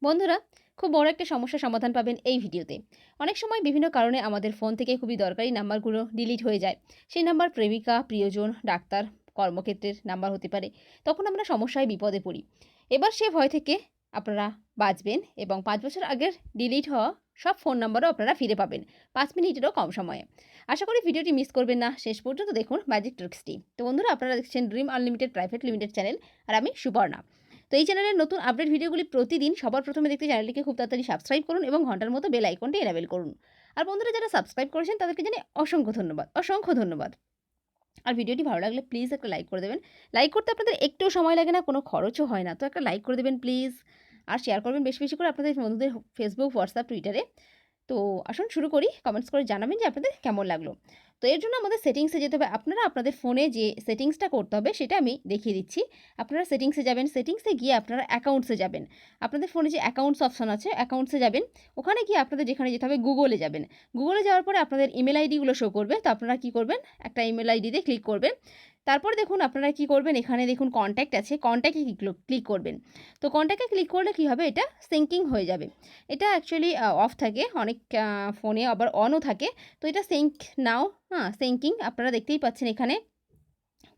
বন্ধুরা, খুব বড় একটা সমস্যার সমাধান পাবেন এই ভিডিওতে। অনেক সময় বিভিন্ন কারণে আমাদের ফোন থেকে খুবই দরকারি নাম্বারগুলো ডিলিট হয়ে যায়। সেই নাম্বার প্রেমিকা, প্রিয়জন, ডাক্তার, কর্মক্ষেত্রের নাম্বার হতে পারে। তখন আমরা সমস্যায় বিপদে পড়ি। এবার সে ভয় থেকে আপনারা বাঁচবেন এবং ৫ বছর আগের ডিলিট হওয়া সব ফোন নাম্বারও আপনারা ফিরে পাবেন। ৫ মিনিটেরও কম সময়ে। আশা করি ভিডিওটি মিস করবেন না। শেষ পর্যন্ত দেখুন ম্যাজিক ট্রিক্সটি। তো বন্ধুরা, আপনারা দেখছেন dream unlimited private limited channel, আর আমি সুপর্ণা। তো এই চ্যানেলের নতুন আপডেট ভিডিওগুলি প্রতিদিন সবার প্রথমে দেখতে চ্যানেলটিকে খুব তাড়াতাড়ি সাবস্ক্রাইব করুন এবং ঘন্টার মতো বেল আইকনটি এনাবেল করুন। আর বন্ধুরা, যারা সাবস্ক্রাইব করেছেন তাদেরকে জানাই অসংখ্য ধন্যবাদ, অসংখ্য ধন্যবাদ। আর ভিডিওটি ভালো লাগলে প্লিজ একটা লাইক করে দেবেন। লাইক করতে আপনাদের একটুও সময় লাগে না, কোনো খরচও হয় না। তো একটা লাইক করে দেবেন প্লিজ। আর শেয়ার করবেন বেশি বেশি করে আপনাদের বন্ধুদের ফেসবুক, হোয়াটসঅ্যাপ, টুইটারে। তো আসুন শুরু করি। কমেন্টস করে জানাবেন যে আপনাদের কেমন লাগলো। তো এর জন্য আমাদের সেটিংসে যেতে হবে। আপনারা আপনাদের ফোনে যে সেটিংসটা করতে হবে সেটা আমি দেখিয়ে দিচ্ছি। আপনারা সেটিংসে যাবেন। সেটিংসে গিয়ে আপনারা অ্যাকাউন্টসে যাবেন। আপনাদের ফোনে যে অ্যাকাউন্টস অপশন আছে, অ্যাকাউন্টসে যাবেন। ওখানে গিয়ে আপনাদের যেখানে যেতে হবে গুগলে যাবেন। গুগলে যাওয়ার পরে আপনাদের ইমেল আইডিগুলো শো করবে। তো আপনারা কি করবেন? একটা ইমেল আইডিতে ক্লিক করবেন। তারপরে দেখুন আপনারা কি করবেন, এখানে দেখুন কনট্যাক্ট আছে। কনট্যাক্টে ক্লিক করবেন। তো কনট্যাক্টে ক্লিক করলে কি হবে? এটা সিঙ্কিং হয়ে যাবে। এটা অ্যাকচুয়ালি অফ থাকে, অনেক ফোনে আবার অনও থাকে। তো এটা সিঙ্ক নাও, হ্যাঁ, সিঙ্কিং আপনারা দেখতেই পাচ্ছেন এখানে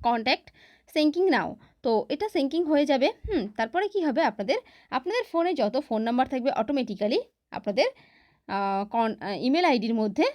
কনট্যাক্ট সিঙ্কিং নাও। তো এটা সিঙ্কিং হয়ে যাবে। তারপরে কি হবে? আপনাদের ফোনে যত ফোন নাম্বার থাকবে অটোমেটিক্যালি আপনাদের ইমেল আইডির মধ্যে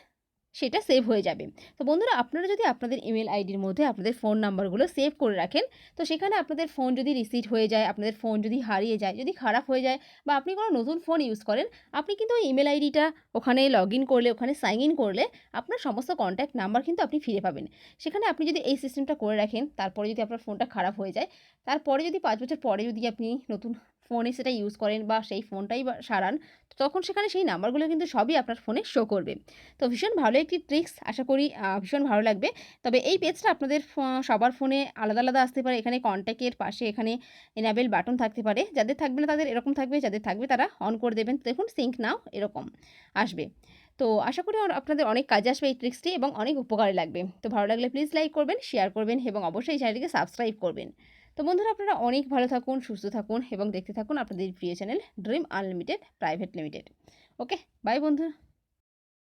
সেটা সেভ হয়ে যাবে। তো বন্ধুরা, আপনারা যদি আপনাদের ইমেল আইডির মধ্যে আপনাদের ফোন নাম্বারগুলো সেভ করে রাখেন, তো সেখানে আপনাদের ফোন যদি রিসিট হয়ে যায়, আপনাদের ফোন যদি হারিয়ে যায়, যদি খারাপ হয়ে যায়, বা আপনি কোনো নতুন ফোন ইউজ করেন, আপনি কিন্তু ওই ইমেল আইডিটা ওখানে লগ ইন করলে, ওখানে সাইন ইন করলে আপনার সমস্ত কনট্যাক্ট নাম্বার কিন্তু আপনি ফিরে পাবেন। সেখানে আপনি যদি এই সিস্টেমটা করে রাখেন, তারপরে যদি আপনার ফোনটা খারাপ হয়ে যায়, তারপরে যদি ৫ বছর পরে যদি আপনি নতুন ফোনে সেটা ইউজ করেন বা সেই ফোনটাই বা সারান, তো তখন সেখানে সেই নাম্বারগুলো কিন্তু সবই আপনার ফোনে শো করবে। তো ভীষণ ভালো একটি ট্রিক্স, আশা করি ভীষণ ভালো লাগবে। তবে এই পেজটা আপনাদের সবার ফোনে আলাদা আলাদা আসতে পারে। এখানে কনট্যাক্টের পাশে এখানে এনাবেল বাটন থাকতে পারে। যাদের থাকবে না তাদের এরকম থাকবে, যাদের থাকবে তারা অন করে দেবেন। তো দেখুন সিঙ্ক নাও এরকম আসবে। তো আশা করি আপনাদের অনেক কাজে আসবে এই ট্রিক্সটি এবং অনেক উপকারে লাগবে। তো ভালো লাগলে প্লিজ লাইক করবেন, শেয়ার করবেন এবং অবশ্যই এই চ্যানেলটিকে সাবস্ক্রাইব করবেন। তো বন্ধুরা, আপনারা অনেক ভালো থাকুন, সুস্থ থাকুন এবং দেখতে থাকুন আপনাদের প্রিয় channel dream unlimited private limited. Okay, bye বন্ধুরা।